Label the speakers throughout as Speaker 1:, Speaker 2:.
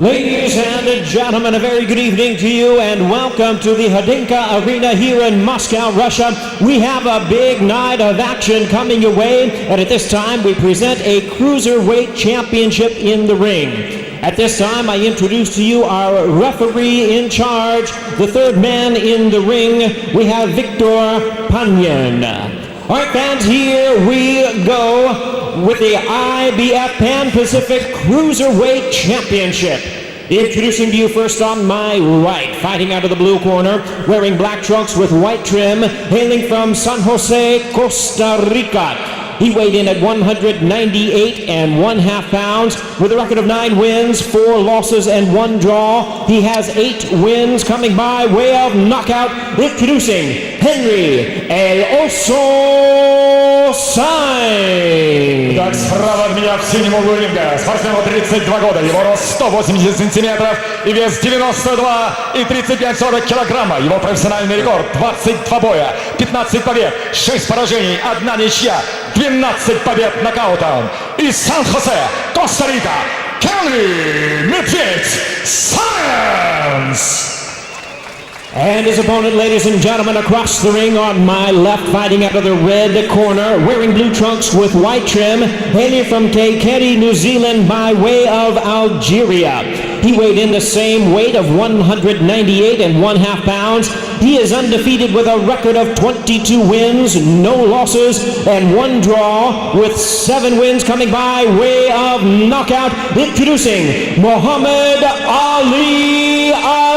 Speaker 1: Ladies and gentlemen, a very good evening to you and welcome to the Hrdinka Arena here in Moscow, Russia. We have a big night of action coming your way, and at this time we present a Cruiserweight Championship in the ring. At this time, I introduce to you our referee in charge, the third man in the ring. We have Victor Panyan. All right, fans, here we go with the IBF Pan-Pacific Cruiserweight Championship. Introducing to you first on my right, fighting out of the blue corner, wearing black trunks with white trim, hailing from San Jose, Costa Rica. He weighed in at 198 1/2 pounds with a record of 9 wins, 4 losses, and 1 draw. He has 8 wins coming by way of knockout. Introducing Henry El Oso Saenz.
Speaker 2: Так, справа от меня в синем углу ринга. Спортсмену 32 года, его рост 180 сантиметров и вес 92,35 килограмма. Его профессиональный рекорд 22 боя, 15 побед, 6 поражений, 1 ничья, 12 побед нокаутом. Из Сан-Хосе, Коста-Рика, Henry Медведь Saenz.
Speaker 1: And his opponent, ladies and gentlemen, across the ring on my left, fighting out of the red corner, wearing blue trunks with white trim, hailing from Kaykeri, New Zealand by way of Algeria. He weighed in the same weight of 198 1/2 pounds. He is undefeated with a record of 22 wins, no losses, and 1 draw, with 7 wins coming by way of knockout. Introducing Mohamed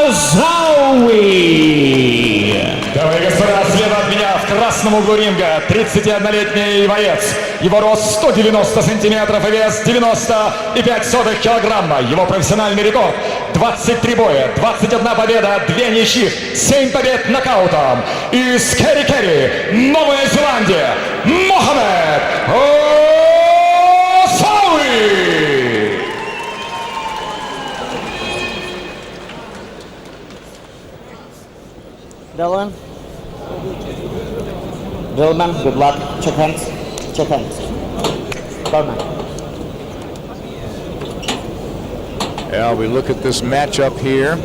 Speaker 1: Azzaoui.
Speaker 2: Дамы и господа, слева от меня в красном углу ринга 31-летний боец. Его рост 190 сантиметров и вес 90,5 килограмма. Его профессиональный рекорд 23 боя, 21 победа, 2 ничьих, 7 побед нокаутом. Из Керри-Керри, Новая Зеландия, Mohamed Azzaoui.
Speaker 3: Gentlemen, good luck. Check hands. Check hands. Gentlemen.
Speaker 4: Yeah, we look at this matchup here.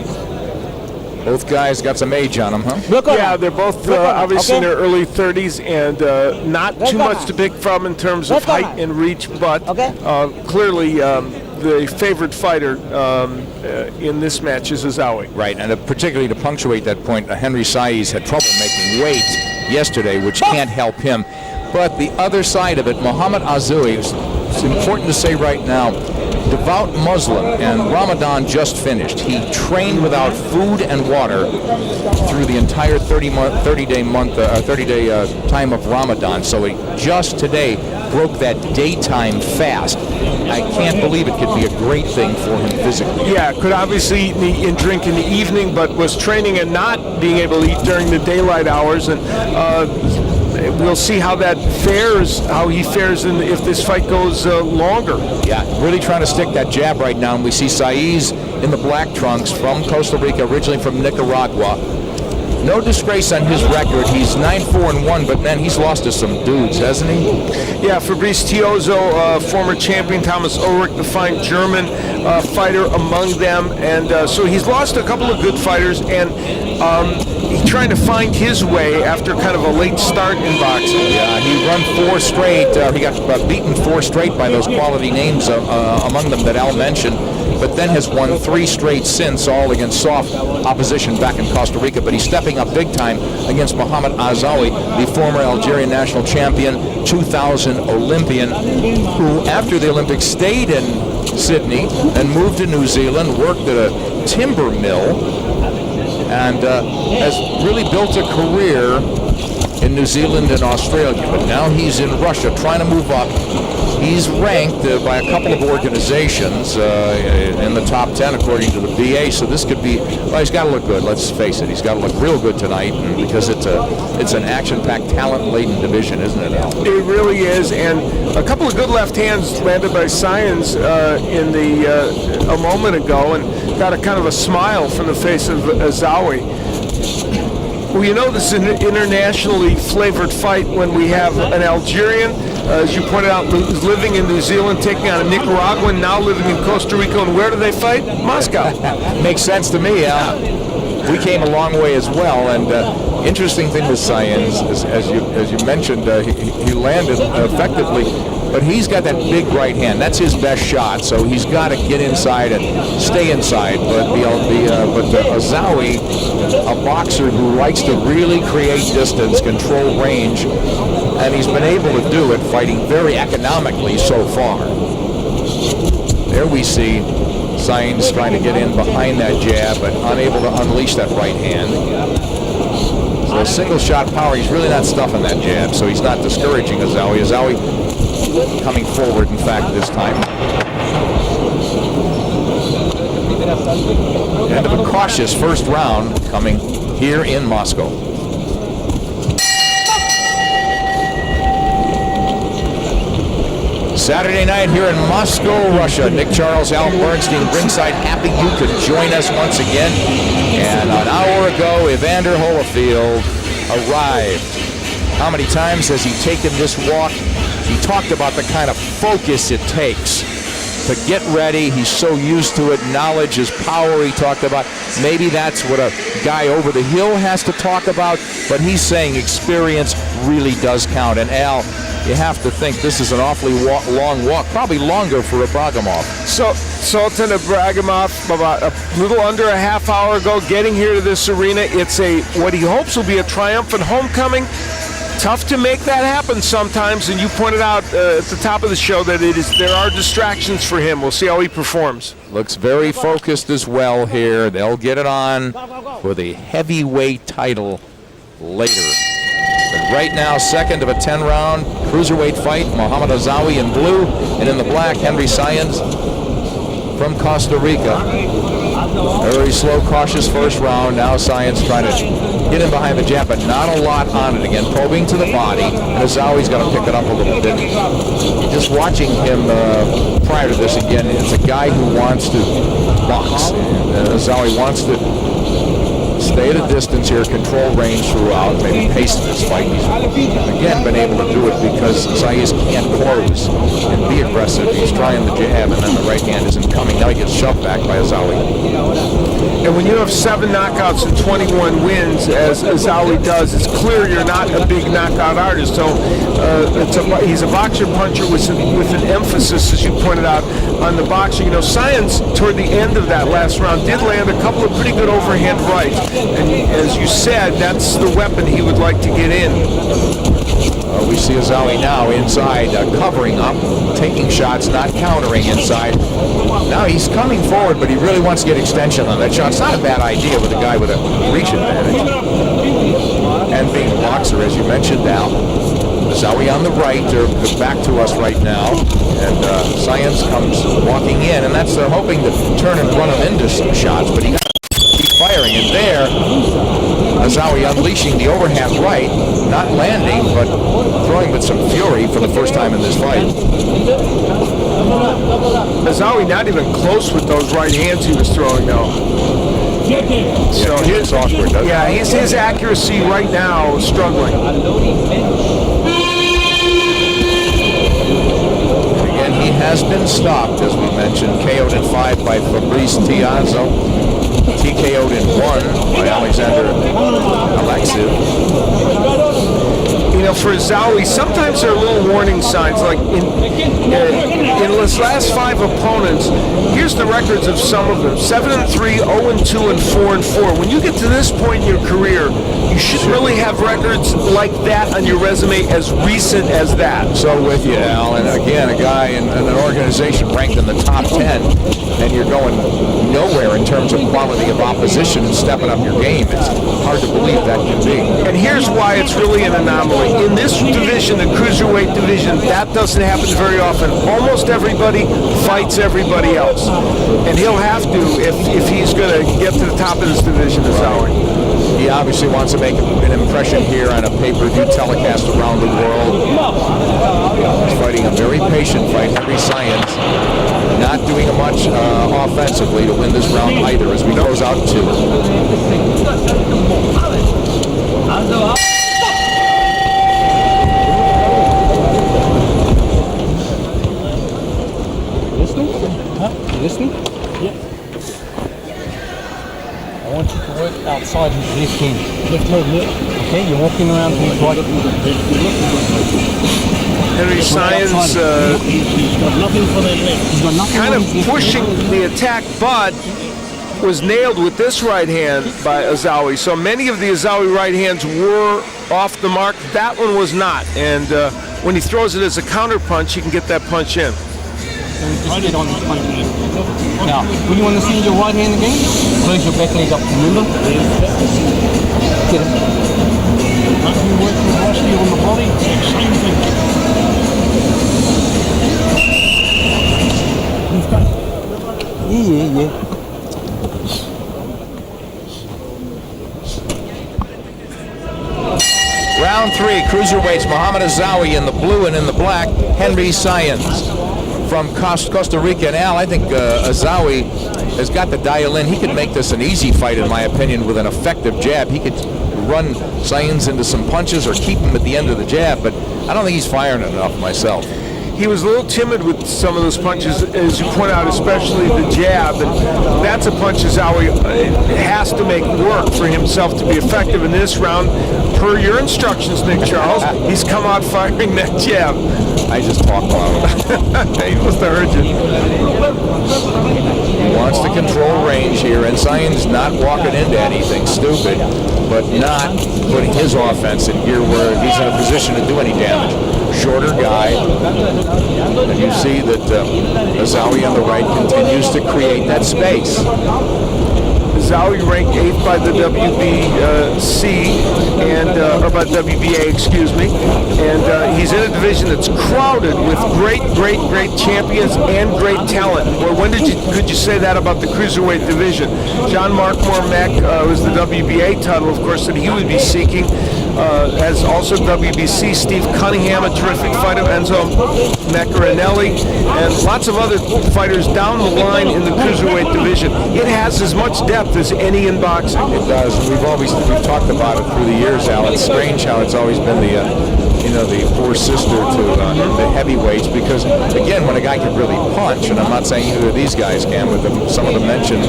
Speaker 4: Both guys got some age on them, huh?
Speaker 5: Yeah, they're both obviously in their early 30s and not too much to pick from in terms of height and reach, but clearly the favorite fighter in this match is Azzaoui.
Speaker 4: Right, and particularly to punctuate that point, Henry Saenz had trouble making weight yesterday, which can't help him. But the other side of it, Mohamed Azzaoui, it's important to say right now, devout Muslim, and Ramadan just finished. He trained without food and water through the entire 30-day time of Ramadan. So he just today broke that daytime fast. I can't believe it could be a great thing for him physically.
Speaker 5: Yeah, could obviously eat and drink in the evening, but was training and not being able to eat during the daylight hours. And we'll see how that fares, how he fares if this fight goes longer.
Speaker 4: Yeah, really trying to stick that jab right now. And we see Saenz in the black trunks from Costa Rica, originally from Nicaragua. No disgrace on his record. He's 9-4-1, but man, he's lost to some dudes, hasn't he?
Speaker 5: Yeah, Fabrice Tiozzo, former champion, Thomas Ulrich, the fine German fighter among them, and so he's lost a couple of good fighters, and he's trying to find his way after kind of a late start in boxing.
Speaker 4: Yeah, he run 4 straight. He got beaten 4 straight by those quality names, among them that Al mentioned, but then has won 3 straight since, all against soft opposition back in Costa Rica. But he's stepping up big time against Mohamed Azzaoui, the former Algerian national champion, 2000 Olympian, who after the Olympics stayed in Sydney and moved to New Zealand, worked at a timber mill, and has really built a career in New Zealand and Australia. But now he's in Russia trying to move up. He's ranked by a couple of organizations in the top 10 according to the BA, so this could be, well, he's got to look good, let's face it. He's got to look real good tonight, because it's an action-packed, talent-laden division, isn't it, Al?
Speaker 5: It really is, and a couple of good left hands landed by Saenz a moment ago, and got a kind of a smile from the face of Azzaoui. Well, you know, this is an internationally flavored fight when we have an Algerian, as you pointed out, was living in New Zealand, taking on a Nicaraguan, now living in Costa Rica. And where do they fight? Moscow.
Speaker 4: Makes sense to me, Al. We came a long way as well, and interesting thing with Saenz, as you mentioned, he landed effectively, but he's got that big right hand. That's his best shot, so he's got to get inside and stay inside. But Azzaoui, a boxer who likes to really create distance, control range, and he's been able to do it, fighting very economically so far. There we see Saenz trying to get in behind that jab, but unable to unleash that right hand. So single shot power, he's really not stuffing that jab, so he's not discouraging Azzaoui. Azzaoui coming forward, in fact, this time. End of a cautious first round coming here in Moscow. Saturday night here in Moscow, Russia. Nick Charles, Al Bernstein, ringside. Happy you could join us once again. And an hour ago, Evander Holyfield arrived. How many times has he taken this walk? He talked about the kind of focus it takes to get ready. He's so used to it. Knowledge is power, he talked about. Maybe that's what a guy over the hill has to talk about, but he's saying experience really does count. And Al, you have to think this is an awfully long walk, probably longer for Ibragimov.
Speaker 5: So Sultan Ibragimov, about a little under a half hour ago, getting here to this arena. It's what he hopes will be a triumphant homecoming. Tough to make that happen sometimes, and you pointed out at the top of the show that there are distractions for him. We'll see how he performs.
Speaker 4: Looks very focused as well here. They'll get it on for the heavyweight title later. But right now, second of a 10-round cruiserweight fight. Mohamed Azzaoui in blue, and in the black, Henry Saenz from Costa Rica. Very slow, cautious first round. Now Saenz trying to get in behind the jab, but not a lot on it. Again, probing to the body, and Azzaoui's got to pick it up a little bit. Just watching him prior to this, again, it's a guy who wants to box. And Azzaoui wants to stay at a distance here, control range throughout, maybe pace this fight. He's again been able to do it because Saenz can't close and be aggressive. He's trying the jab, and then the right hand isn't coming. Now he gets shoved back by Azzaoui.
Speaker 5: And when you have 7 knockouts and 21 wins, as Azzaoui does, it's clear you're not a big knockout artist. So he's a boxer puncher with an emphasis, as you pointed out, on the boxing. You know, Saenz, toward the end of that last round, did land a couple of pretty good overhand rights. And as you said, that's the weapon he would like to get in.
Speaker 4: We see Azzaoui now inside, covering up, taking shots, not countering inside. Now he's coming forward, but he really wants to get extension on that shot. It's not a bad idea with a guy with a reach advantage. And being a boxer, as you mentioned, Al. Azzaoui on the right, they're back to us right now. And Saenz comes walking in, and that's they're hoping to turn and run him into some shots, but he got to keep firing. And there, Azzaoui unleashing the overhand right, not landing, but throwing with some fury for the first time in this fight.
Speaker 5: Azzaoui not even close with those right hands he was throwing, though. So
Speaker 4: his awkward, doesn't it?
Speaker 5: his accuracy right now is struggling.
Speaker 4: Again, he has been stopped, as we mentioned, KO'd in 5 by Fabrice Tiazo, TKO'd in 1 by Alexander Alexiv.
Speaker 5: You know, for Azzaoui, sometimes there are little warning signs, like in his last 5 opponents, here's the records of some of them: 7-3, 0-2, and 4-4. When you get to this point in your career, you should really have records like that on your resume as recent as that.
Speaker 4: So with you, Al, and again, a guy in an organization ranked in the top 10, and you're going nowhere in terms of quality of opposition and stepping up your game. It's hard to believe that can be.
Speaker 5: And here's why it's really an anomaly. In this division, the cruiserweight division, that doesn't happen very often. Almost everybody fights everybody else. And he'll have to if he's going to get to the top of this division, Azzaoui.
Speaker 4: He obviously wants to make an impression here on a pay-per-view telecast around the world. He's fighting a very patient fight. Henry Saenz not doing much offensively to win this round either as we close out 2.
Speaker 6: listening? Huh? You listening? Yeah. I want you to work outside his left hand. Left hand, yeah. Okay, you're walking around his right.
Speaker 5: Henry Saenz
Speaker 6: He's got nothing for the left. He's got nothing
Speaker 5: kind
Speaker 6: on
Speaker 5: of
Speaker 6: his left
Speaker 5: pushing
Speaker 6: hand.
Speaker 5: the attack, but was nailed with this right hand by Azzaoui. So many of the Azzaoui right hands were off the mark. That one was not. And when he throws it as a counter punch, he can get that punch in.
Speaker 6: Just get on his punch. Now, when you want to see your right hand again, close your back leg up, remember? Get it. You work velocity on the body, same thing. Yeah.
Speaker 4: Round 3, cruiserweights, Mohamed Azzaoui in the blue and in the black, Henry Saenz from Costa Rica. And Al, I think Azzaoui has got the dial in. He could make this an easy fight, in my opinion, with an effective jab. He could run Saenz into some punches or keep him at the end of the jab, but I don't think he's firing enough myself.
Speaker 5: He was a little timid with some of those punches, as you point out, especially the jab. And that's a punch Azzaoui has to make work for himself to be effective in this round. Per your instructions, Nick Charles, he's come out firing that jab.
Speaker 4: I just talk loud.
Speaker 5: He must have heard you.
Speaker 4: He wants to control range here, and Saenz not walking into anything stupid, but not putting his offense in gear where he's in a position to do any damage. Shorter guy, and you see that Azzaoui on the right continues to create that space.
Speaker 5: Azzaoui ranked 8th by the WBC or by WBA, excuse me, and he's in a division that's crowded with great champions and great talent. Well, could you say that about the cruiserweight division? John Mark Mormack was the WBA title, of course, that he would be seeking. As also WBC, Steve Cunningham, a terrific fighter, Enzo Maccarinelli, and lots of other fighters down the line in the cruiserweight division. It has as much depth as any in boxing.
Speaker 4: It does. We've talked about it through the years, Al. It's strange how it's always been the poor sister to the heavyweights, because again, when a guy can really punch, and I'm not saying either of these guys can, but some of the mentioned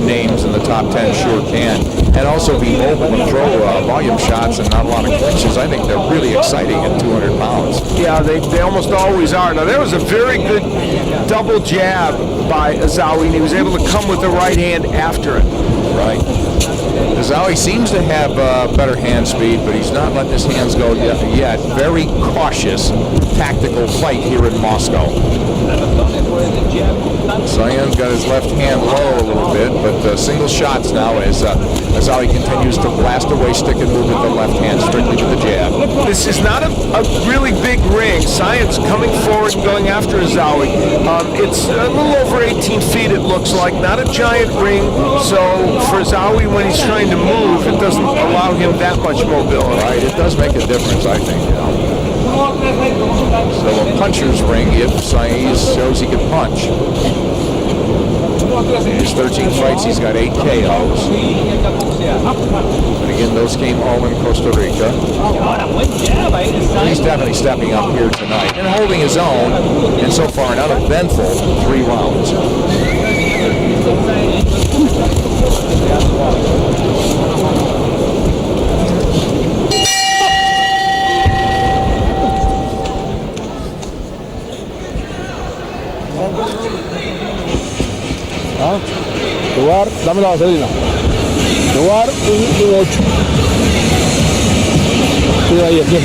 Speaker 4: names in the top 10 sure can, and also be mobile and throw volume shots and not a lot of clinches. I think they're really exciting at 200 pounds.
Speaker 5: Yeah, they almost always are. Now, there was a very good double jab by Azzaoui, and he was able to come with the right hand after it.
Speaker 4: Right. Azzaoui seems to have better hand speed, but he's not letting his hands go yet. Very cautious, tactical fight here in Moscow. Saenz got his left hand low a little bit, but single shots now as Azzaoui continues to blast away, stick and move with the left hand, strictly with the jab.
Speaker 5: This is not a really big ring. Saenz coming forward and going after Azzaoui. It's a little over 18 feet, it looks like. Not a giant ring, so for Azzaoui, when he's trying to move, it doesn't allow him that much mobility.
Speaker 4: Right, it does make a difference, I think. So a puncher's ring if Saenz shows he can punch. In his 13 fights, he's got 8 KOs. But again, those came all in Costa Rica. He's definitely stepping up here tonight and holding his own, and so far an uneventful 3 rounds.
Speaker 7: Lugar, dame la vaselina. Lugar, un 8. Sí, ahí, aquí.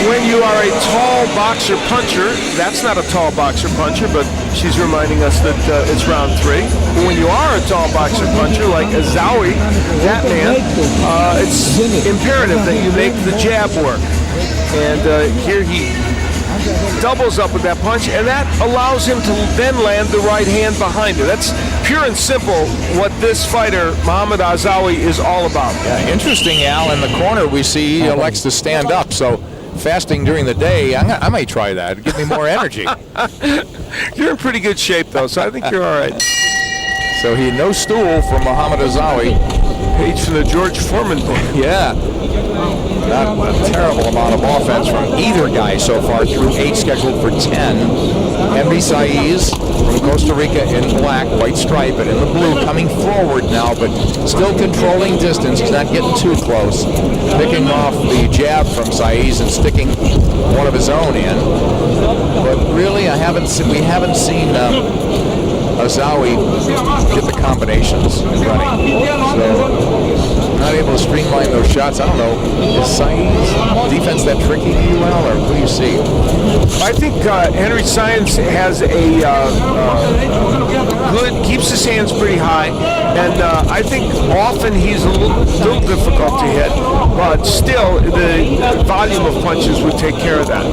Speaker 5: When you are a tall boxer puncher, that's not a tall boxer puncher, but she's reminding us that it's round 3. But when you are a tall boxer puncher like Azzaoui, that man, it's imperative that you make the jab work. And here he doubles up with that punch, and that allows him to then land the right hand behind it. That's pure and simple what this fighter, Mohamed Azzaoui, is all about.
Speaker 4: Yeah, interesting, Al. In the corner, we see he elects to stand up, so fasting during the day, I may try that. It'd give me more energy.
Speaker 5: You're in pretty good shape, though, so I think you're all right.
Speaker 4: So no stool for Mohamed Azzaoui.
Speaker 5: page from the George Foreman book.
Speaker 4: Yeah. Not a terrible amount of offense from either guy so far through 8, scheduled for 10. Henry Saenz from Costa Rica in black, white stripe, and in the blue, coming forward now, but still controlling distance. He's not getting too close. Picking off the jab from Saenz and sticking one of his own in. But really, we haven't seen Azzaoui get the combinations in running. So, not able to streamline those shots. I don't know. Is Saenz defense that tricky to you, Al, or what do you see?
Speaker 5: I think Henry Saenz has a good, keeps his hands pretty high, and I think often he's a little difficult to hit, but still the volume of punches would take care of that.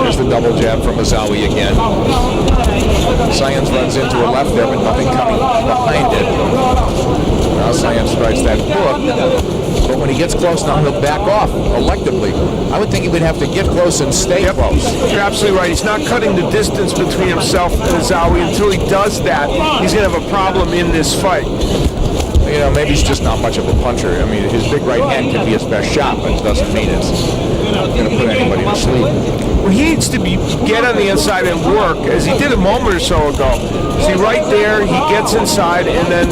Speaker 4: There's the double jab from Azzaoui again. Saenz runs into a left there, but nothing coming behind it. Now Saenz strikes that hook, but when he gets close now, he'll back off electively. I would think he would have to get close and stay close.
Speaker 5: You're absolutely right. He's not cutting the distance between himself and Azzaoui. Until he does that, he's going to have a problem in this fight.
Speaker 4: You know, maybe he's just not much of a puncher. I mean, his big right hand can be his best shot, but it doesn't mean it's going to put anybody to sleep.
Speaker 5: Well, he needs to get on the inside and work, as he did a moment or so ago. See, right there, he gets inside and then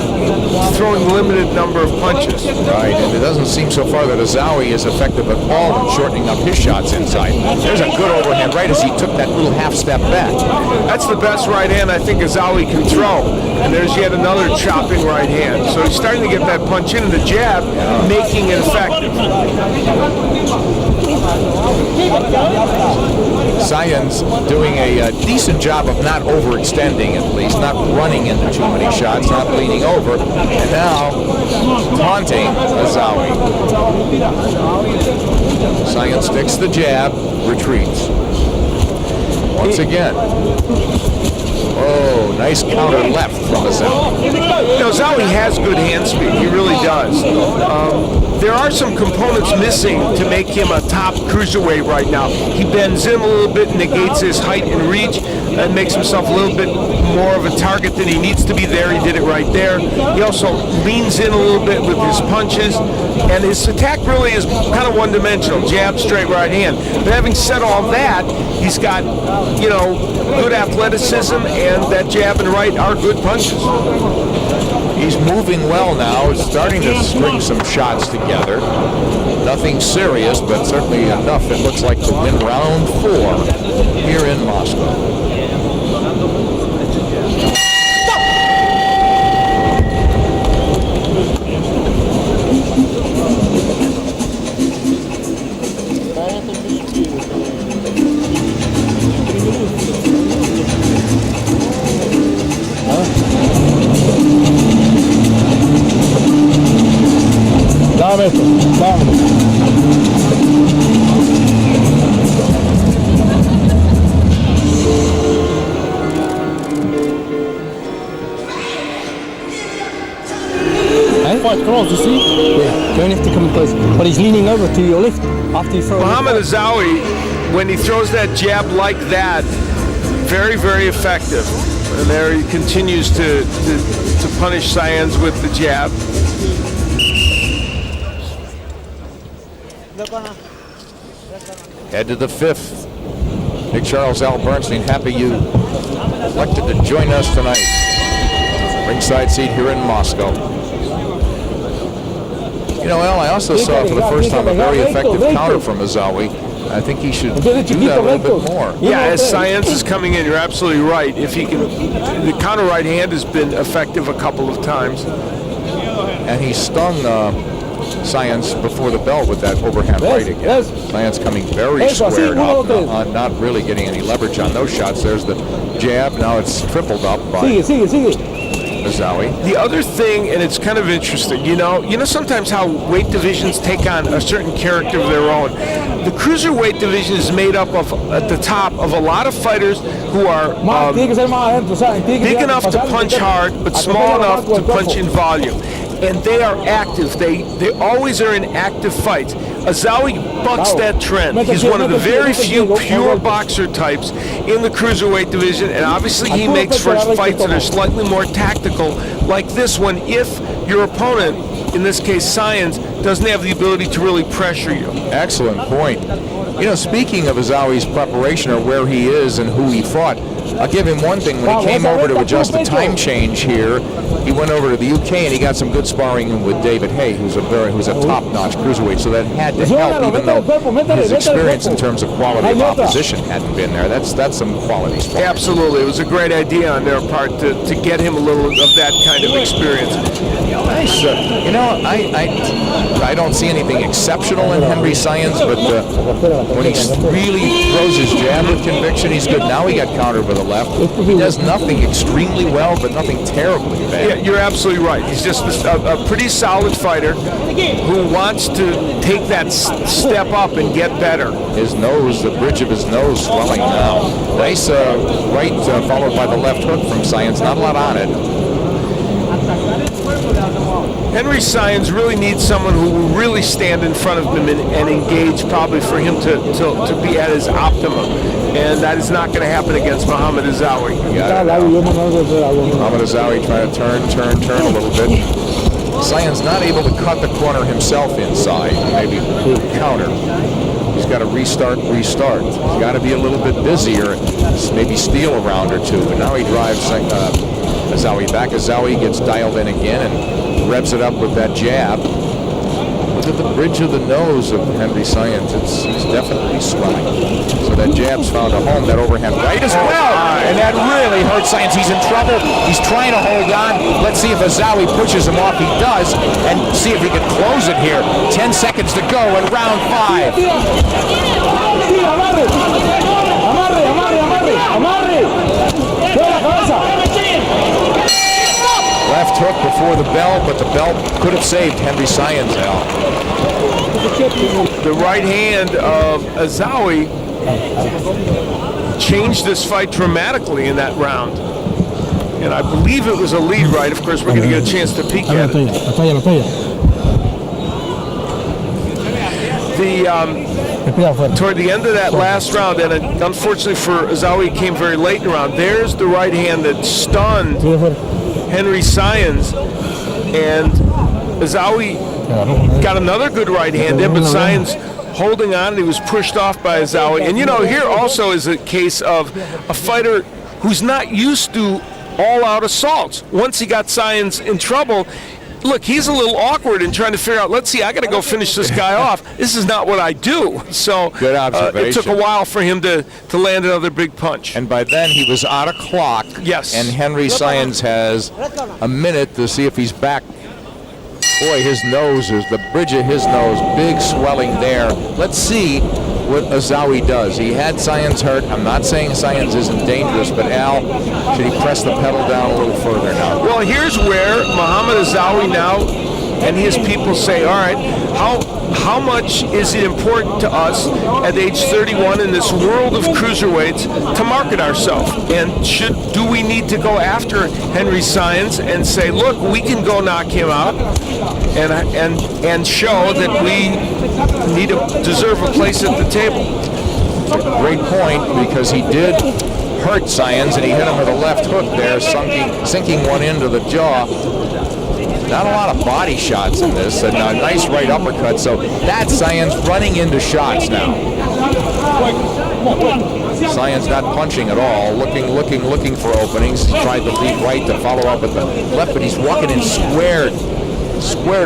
Speaker 5: throwing limited number of punches.
Speaker 4: Right, and it doesn't seem so far that Azzaoui is effective at all in shortening up his shots inside. There's a good overhand right as he took that little half step back.
Speaker 5: That's the best right hand I think Azzaoui can throw. And there's yet another chopping right hand. So he's starting to get that punch in and the jab, making it effective.
Speaker 4: Saenz doing a decent job of not overextending, at least, not running into too many shots, not leaning over, and now taunting Azzaoui. Saenz sticks the jab, retreats. Once again. Oh, nice counter left from Azzaoui.
Speaker 5: You know, Azzaoui has good hand speed. He really does. There are some components missing to make him a top cruiserweight right now. He bends in a little bit, negates his height and reach, and makes himself a little bit more of a target than he needs to be there. He did it right there. He also leans in a little bit with his punches, and his attack really is kind of one-dimensional, jab, straight right hand. But having said all that, he's got, you know, good athleticism, and that jab and right are good punches.
Speaker 4: He's moving well now. He's starting to string some shots together. Nothing serious, but certainly enough, it looks like, to win round 4 here in Moscow.
Speaker 6: Quite close, you see? Yeah. Don't have to come close. But he's leaning over to your left after you throw.
Speaker 5: Mohamed Azzaoui, when he throws that jab like that, very, very effective. And there he continues to punish Saenz with the jab.
Speaker 4: Head to the 5th. Big Charles Al Bernstein, happy you elected to join us tonight. Ringside seat here in Moscow. You know, Al, I also saw for the first time a very effective counter from Azzaoui. I think he should do that a little bit more.
Speaker 5: Yeah, as Saenz is coming in, you're absolutely right. If he can, the counter right hand has been effective a couple of times.
Speaker 4: And he stung Saenz before the bell with that overhand right again. Saenz coming very squared up, not really getting any leverage on those shots. There's the jab. Now it's tripled up by Azzaoui.
Speaker 5: The other thing, and it's kind of interesting, you know sometimes how weight divisions take on a certain character of their own. The cruiserweight division is made up of, at the top, of a lot of fighters who are big enough to punch hard, but small enough to punch in volume. and they are active. They always are in active fights. Azzaoui bucks that trend. He's one of the very few pure boxer types in the cruiserweight division, and obviously he makes for fights that are slightly more tactical, like this one, if your opponent, in this case Saenz, doesn't have the ability to really pressure you.
Speaker 4: Excellent point. You know, speaking of Azzaui's preparation or where he is and who he fought, I'll give him one thing. When he came over to adjust the time change here, he went over to the UK and he got some good sparring with David Hay, who's a top-notch cruiserweight. So that had to help, even though his experience in terms of quality of opposition hadn't been there. That's some quality sparring.
Speaker 5: Absolutely, it was a great idea on their part to get him a little of that kind of experience.
Speaker 4: Nice. You know, I don't see anything exceptional in Henry Saenz, but when he really throws his jab with conviction, he's good. Now he got countered with a left. He does nothing extremely well, but nothing terribly bad.
Speaker 5: Yeah, you're absolutely right. He's just a pretty solid fighter who wants to take that step up and get better.
Speaker 4: His nose, the bridge of his nose swelling now. Nice right followed by the left hook from Saenz. Not a lot on it.
Speaker 5: Henry Saenz really needs someone who will really stand in front of him and engage, probably for him to be at his optimum. And that is not going to happen against Mohamed Azzaoui.
Speaker 4: Mohamed Azzaoui trying to turn a little bit. Saenz not able to cut the corner himself inside, maybe counter. He's got to restart. He's got to be a little bit busier, maybe steal a round or two. But now he drives Azzaoui back. Azzaoui gets dialed in again and revs it up with that jab. Look at the bridge of the nose of Henry Saenz. He's definitely swelling. So that jab's found a home. That overhand right as well. And that really hurts Saenz. He's in trouble. He's trying to hold on. Let's see if Azzaoui pushes him off. He does. And see if he can close it here. 10 seconds to go in round 5. Left hook before the bell, but the bell could have saved Henry Saenz now.
Speaker 5: The right hand of Azzaoui changed this fight dramatically in that round. And I believe it was a lead right. Of course, we're going to get a chance to peek at it. Toward the end of that last round, and unfortunately for Azzaoui, came very late in the round. There's the right hand that stunned Henry Saenz, and Azzaoui got another good right hand in, but Saenz holding on, and he was pushed off by Azzaoui. And you know, here also is a case of a fighter who's not used to all-out assaults. Once he got Saenz in trouble, look, he's a little awkward in trying to figure out, let's see, I got to go finish this guy off. This is not what I do. So
Speaker 4: good observation.
Speaker 5: It took a while for him to land another big punch.
Speaker 4: And by then he was out of clock.
Speaker 5: Yes.
Speaker 4: And Henry Saenz has a minute to see if he's back. Boy, his nose is the bridge of his nose, big swelling there. Let's see what Azzaoui does. He had Saenz hurt. I'm not saying Saenz isn't dangerous, but Al, should he press the pedal down a little further now?
Speaker 5: Well, here's where Mohamed Azzaoui now and his people say, all right, how much is it important to us at age 31 in this world of cruiserweights to market ourselves? And do we need to go after Henry Saenz and say, look, we can go knock him out and show that we deserve a place at the table?
Speaker 4: Great point, because he did hurt Saenz, and he hit him with a left hook there, sinking one into the jaw. Not a lot of body shots in this, and a nice right uppercut. So that's Saenz running into shots now. Saenz not punching at all, looking for openings. He tried the lead right to follow up with the left, but he's walking in squared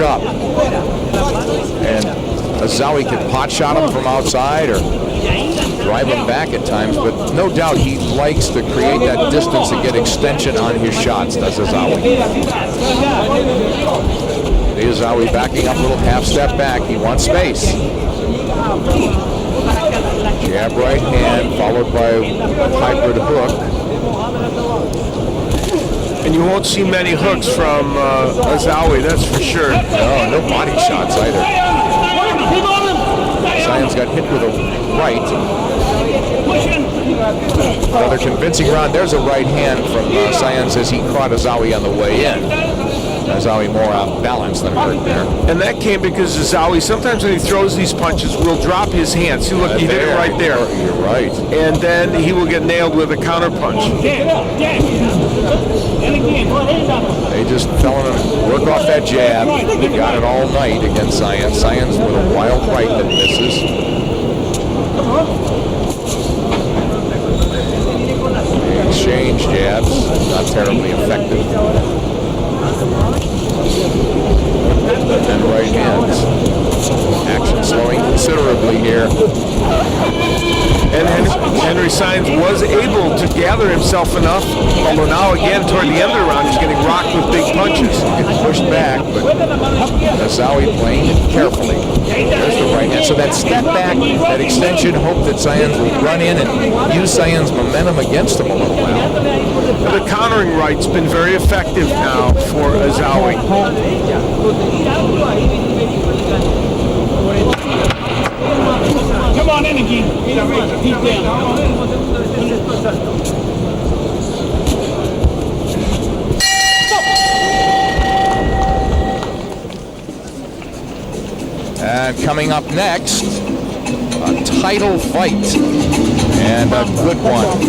Speaker 4: up. And Azzaoui could pot shot him from outside or drive him back at times, but no doubt he likes to create that distance and get extension on his shots, does Azzaoui. Azzaoui backing up a little half step back. He wants space. Jab right hand followed by a hybrid hook.
Speaker 5: And you won't see many hooks from Azzaoui, that's for sure.
Speaker 4: No body shots either. Saenz got hit with a right. Another convincing round. There's a right hand from Saenz as he caught Azzaoui on the way in. Azzaoui more off balance than hurt there.
Speaker 5: And that came because Azzaoui, sometimes when he throws these punches, will drop his hand. See, look, he did it right there.
Speaker 4: You're right.
Speaker 5: And then he will get nailed with a counter punch.
Speaker 4: They just telling him, work off that jab. They got it all night against Saenz. Saenz with a wild right that misses. They exchange jabs, not terribly effective. And right hands. Action slowing considerably here.
Speaker 5: And Henry Saenz was able to gather himself enough, although now again toward the end of the round he's getting rocked with big punches.
Speaker 4: Getting pushed back, but Azzaoui playing it carefully. There's the right hand. So that step back, that extension, hope that Saenz will run in and use Saenz' momentum against him a little while.
Speaker 5: The countering right's been very effective now for Azzaoui.
Speaker 6: Come on in again. He's down.
Speaker 4: And coming up next, a title fight, and a good one.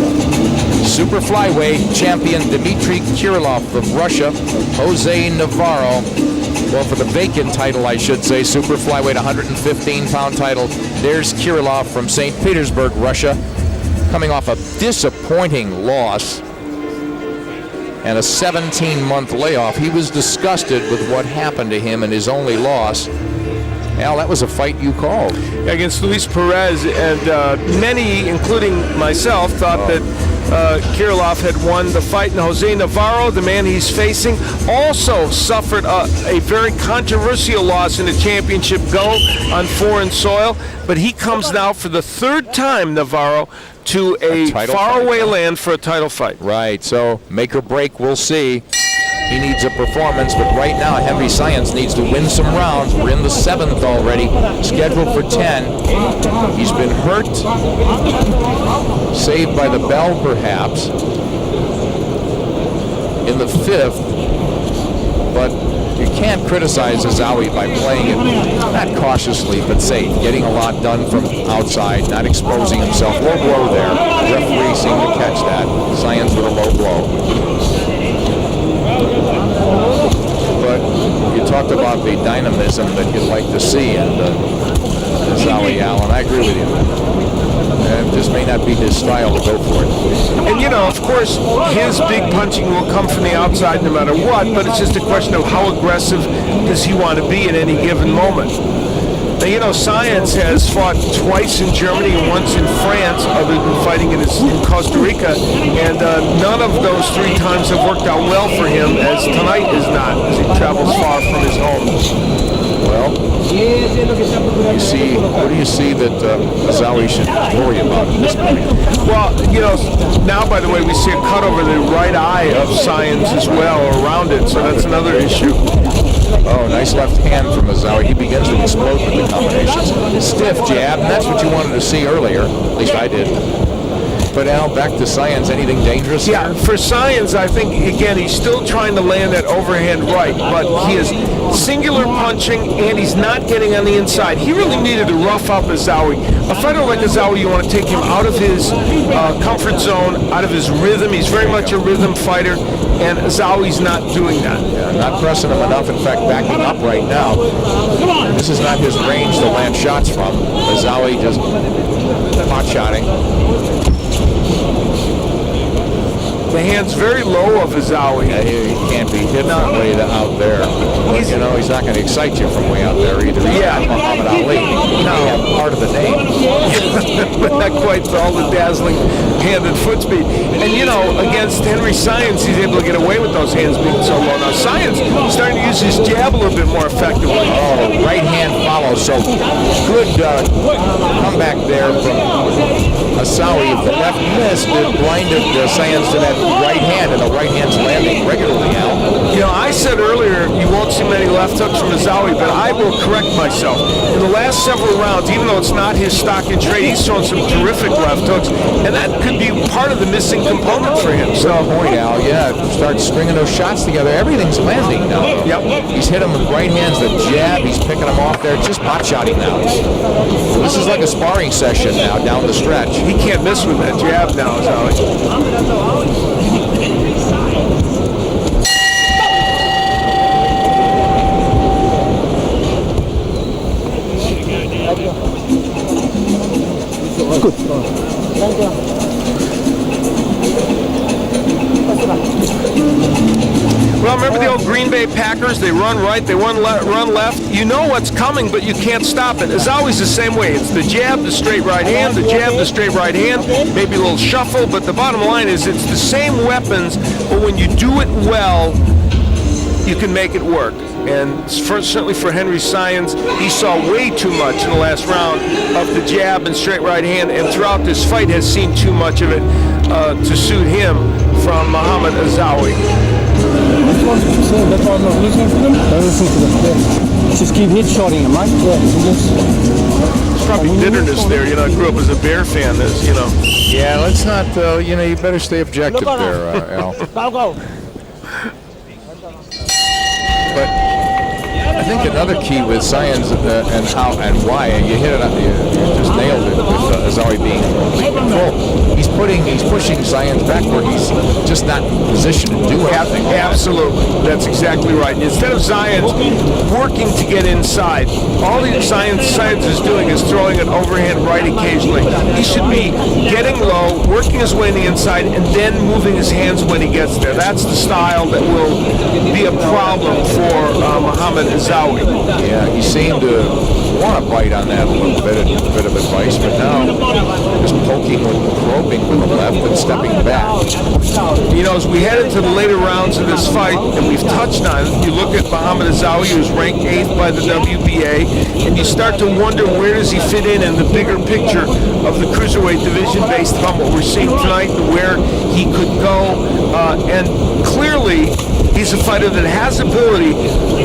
Speaker 4: Super flyweight champion Dmitry Kirillov of Russia, Jose Navarro. Well, for the vacant title, I should say, super flyweight 115-pound title. There's Kirillov from St. Petersburg, Russia, coming off a disappointing loss and a 17-month layoff. He was disgusted with what happened to him in his only loss. Al, that was a fight you called.
Speaker 5: Against Luis Perez, and many, including myself, thought that Kirillov had won the fight. And Jose Navarro, the man he's facing, also suffered a very controversial loss in the championship go on foreign soil. But he comes now for the third time, Navarro, to a faraway land for a title fight.
Speaker 4: Right, so make or break, we'll see. He needs a performance, but right now Henry Saenz needs to win some rounds. We're in the 7th already, scheduled for 10. He's been hurt, saved by the bell perhaps, in the 5th, but you can't criticize Azzaoui by playing it not cautiously but safe, getting a lot done from outside, not exposing himself. Low blow there. Referee seemed to catch that. Saenz with a low blow. But you talked about the dynamism that you'd like to see in Azzaoui, Allen. I agree with you. And this may not be his style to go for it.
Speaker 5: And, you know, of course, his big punching will come from the outside no matter what, but it's just a question of how aggressive does he want to be at any given moment. Now, you know, Saenz has fought twice in Germany and once in France, other than fighting in Costa Rica, and none of those 3 times have worked out well for him, as tonight is not, as he travels far from his home.
Speaker 4: Well, you see, what do you see that Azzaoui should worry about at this point?
Speaker 5: Well, you know, now, by the way, we see a cut over the right eye of Saenz as well, or around it, so that's another issue.
Speaker 4: Oh, nice left hand from Azzaoui. He begins to explode with the combinations. Stiff jab, and that's what you wanted to see earlier. At least I did. But Al, back to Saenz. Anything dangerous?
Speaker 5: Yeah, for Saenz, I think, again, he's still trying to land that overhand right, but he is singular punching, and he's not getting on the inside. He really needed to rough up Azzaoui. A fighter like Azzaoui, you want to take him out of his comfort zone, out of his rhythm. He's very much a rhythm fighter, and Azzaoui's not doing that.
Speaker 4: Yeah, not pressing him enough. In fact, backing up right now. This is not his range to land shots from. Azzaoui just pot-shotting.
Speaker 5: The hand's very low of Azzaoui.
Speaker 4: Yeah, he can't be hit from way out there. But, you know, he's not going to excite you from way out there either.
Speaker 5: Yeah.
Speaker 4: Muhammad Ali. No. Part of the name.
Speaker 5: But not quite all the dazzling hand and foot speed. And, you know, against Henry Saenz, he's able to get away with those hands being so low. Now, Saenz starting to use his jab a little bit more effectively.
Speaker 4: Oh, right hand follows. So good comeback there from Azzaoui, if the left missed, it blinded Saenz to that right hand, and the right hand's landing regularly, Al.
Speaker 5: You know, I said earlier you won't see many left hooks from Azzaoui, but I will correct myself. In the last several rounds, even though it's not his stock in trade, he's thrown some terrific left hooks, and that could be part of the missing component for him. So,
Speaker 4: good point, Al. Yeah, start stringing those shots together. Everything's landing now.
Speaker 5: yep.
Speaker 4: He's hit him with right hands, the jab. He's picking them off there. Just pot shotting now. This is like a sparring session now down the stretch.
Speaker 5: He can't miss with that jab now, Azzaoui. Well, remember the old Green Bay Packers? They run right, they run left. You know what's coming, but you can't stop it. It's always the same way. It's the jab, the straight right hand, the jab, the straight right hand, maybe a little shuffle, but the bottom line is it's the same weapons, but when you do it well, you can make it work. And certainly for Henry Saenz, he saw way too much in the last round of the jab and straight right hand, and throughout this fight has seen too much of it to suit him from Mohamed Azzaoui.
Speaker 7: That's why I'm not listening to them. Don't listen to them. Yeah.
Speaker 6: Just keep headshotting him, right?
Speaker 5: There's probably bitterness there. You know, I grew up as a Bear fan. There's, you know.
Speaker 4: Yeah, let's not, you know, you better stay objective there, Al.
Speaker 6: Go.
Speaker 4: But I think another key with Saenz and how and why, and you hit it up, you just nailed it with Azzaoui being full. He's pushing Saenz back where he's just not in position to do anything.
Speaker 5: Absolutely, that's exactly right. Instead of Saenz working to get inside, all the Saenz is doing is throwing an overhand right occasionally. He should be getting low, working his way to the inside, and then moving his hands when he gets there. That's the style that will be a problem for Mohamed Azzaoui.
Speaker 4: Yeah, he seemed to want to bite on that a little bit of advice, but now just poking with probing with the left and stepping back.
Speaker 5: You know, as we head into the later rounds of this fight, and we've touched on it, you look at Mohamed Azzaoui, who's ranked 8th by the WBA, and you start to wonder where does he fit in the bigger picture of the cruiserweight division based upon what we're seeing tonight and where he could go. And clearly, he's a fighter that has ability,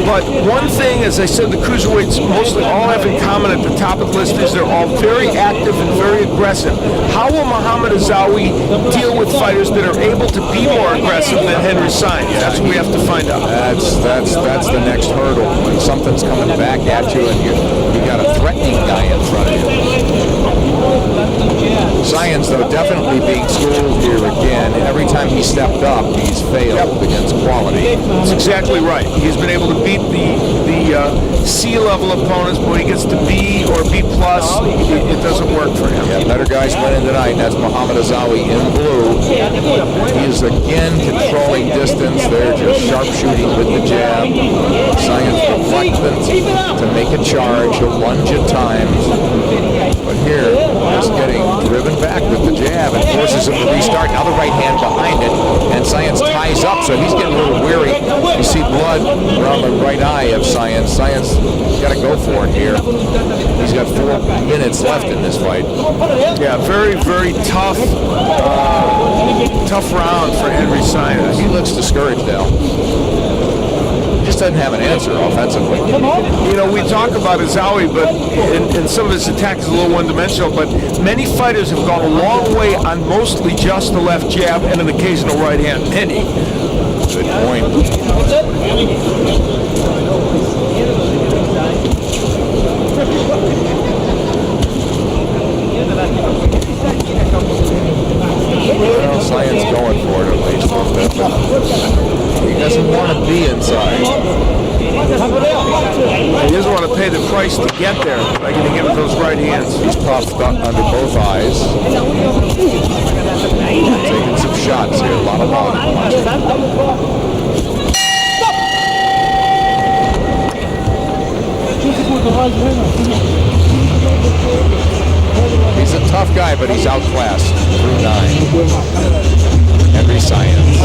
Speaker 5: but one thing, as I said, the cruiserweights mostly all have in common at the top of the list is they're all very active and very aggressive. How will Mohamed Azzaoui deal with fighters that are able to be more aggressive than Henry Saenz? That's what we have to find out.
Speaker 4: That's the next hurdle. When something's coming back at you and you got a threatening guy in front of you. Saenz, though, definitely being schooled here again. Every time he stepped up, he's failed against quality.
Speaker 5: That's exactly right. He's been able to beat the C-level opponents, but when he gets to B or B+, it doesn't work for him.
Speaker 4: Yeah, better guys winning tonight, and that's Mohamed Azzaoui in blue. He is again controlling distance. They're just sharpshooting with the jab. Saenz reluctant to make a charge. He'll lunge at times. But here, just getting driven back with the jab and forces him to restart. Now the right hand behind it, and Saenz ties up, so he's getting a little weary. You see blood around the right eye of Saenz. Saenz got to go for it here. He's got 4 minutes left in this fight.
Speaker 5: Yeah, very, very tough round for Henry Saenz.
Speaker 4: He looks discouraged now. He just doesn't have an answer offensively.
Speaker 5: You know, we talk about Azzaoui, but and some of his attack is a little one-dimensional, but many fighters have gone a long way on mostly just the left jab and an occasional right hand. Many.
Speaker 4: Good point. Well, Saenz going for it at least a little bit, but he doesn't want to be inside.
Speaker 5: He doesn't want to pay the price to get there by getting him those right hands.
Speaker 4: He's puffed under both eyes. Taking some shots here, a lot of volume. He's a tough guy, but he's outclassed. 3-9. Henry Saenz.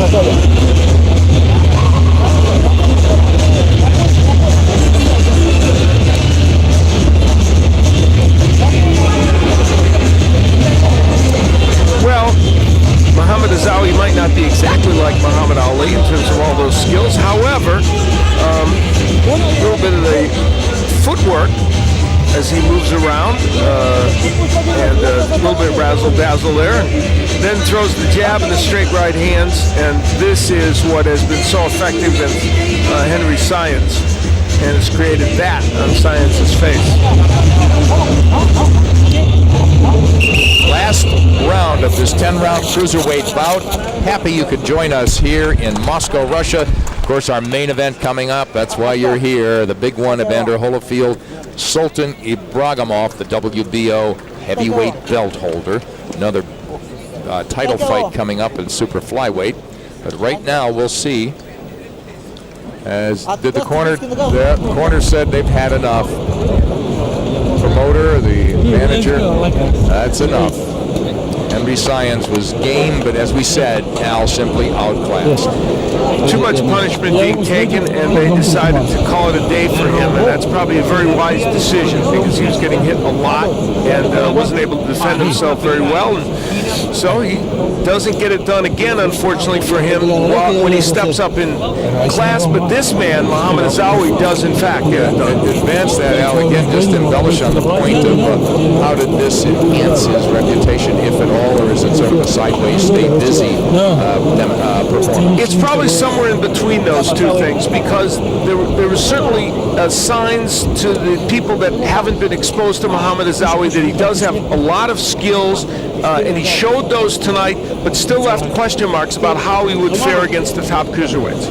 Speaker 5: he moves around and a little bit razzle-dazzle there. And then throws the jab and the straight right hands, and this is what has been so effective in Henry Saenz, and has created that on Saenz's face.
Speaker 4: Last round of this 10-round cruiserweight bout. Happy you could join us here in Moscow, Russia. Of course, our main event coming up. That's why you're here. The big one, Evander Holyfield, Sultan Ibragimov, the WBO heavyweight belt holder. Another title fight coming up in super flyweight. But right now, we'll see. As did the corner said they've had enough. Promoter, the manager, that's enough. Henry Saenz was game, but as we said, Al simply outclassed.
Speaker 5: Too much punishment being taken, and they decided to call it a day for him, and that's probably a very wise decision because he was getting hit a lot and wasn't able to defend himself very well. And so he doesn't get it done again, unfortunately for him, when he steps up in class. But this man, Mohamed Azzaoui, does in fact get it done.
Speaker 4: Advance that, Al, again, just embellish on the point of how did this enhance his reputation, if at all, or is it sort of a sideways, stay busy performance?
Speaker 5: It's probably somewhere in between those two things, because there were certainly signs to the people that haven't been exposed to Mohamed Azzaoui that he does have a lot of skills, and he showed those tonight, but still left question marks about how he would fare against the top cruiserweights.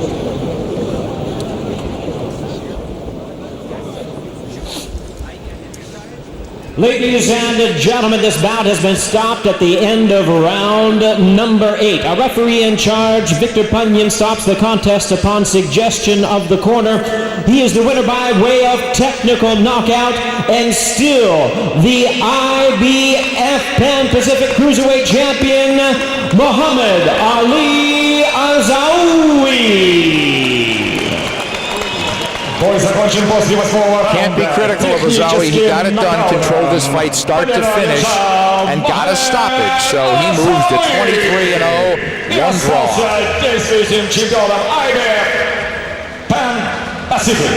Speaker 1: Ladies and gentlemen, this bout has been stopped at the end of round number 8. Our referee in charge, Victor Punyan, stops the contest upon suggestion of the corner. He is the winner by way of technical knockout, and still the IBF Pan Pacific Cruiserweight Champion, Mohamed Ali Azzaoui.
Speaker 4: Can't be critical of Azzaoui. He got it done, controlled this fight start to finish, and got a stoppage. So he moves to 23-0, one draw.
Speaker 2: Действующим чемпионом IBF Pan Pacific.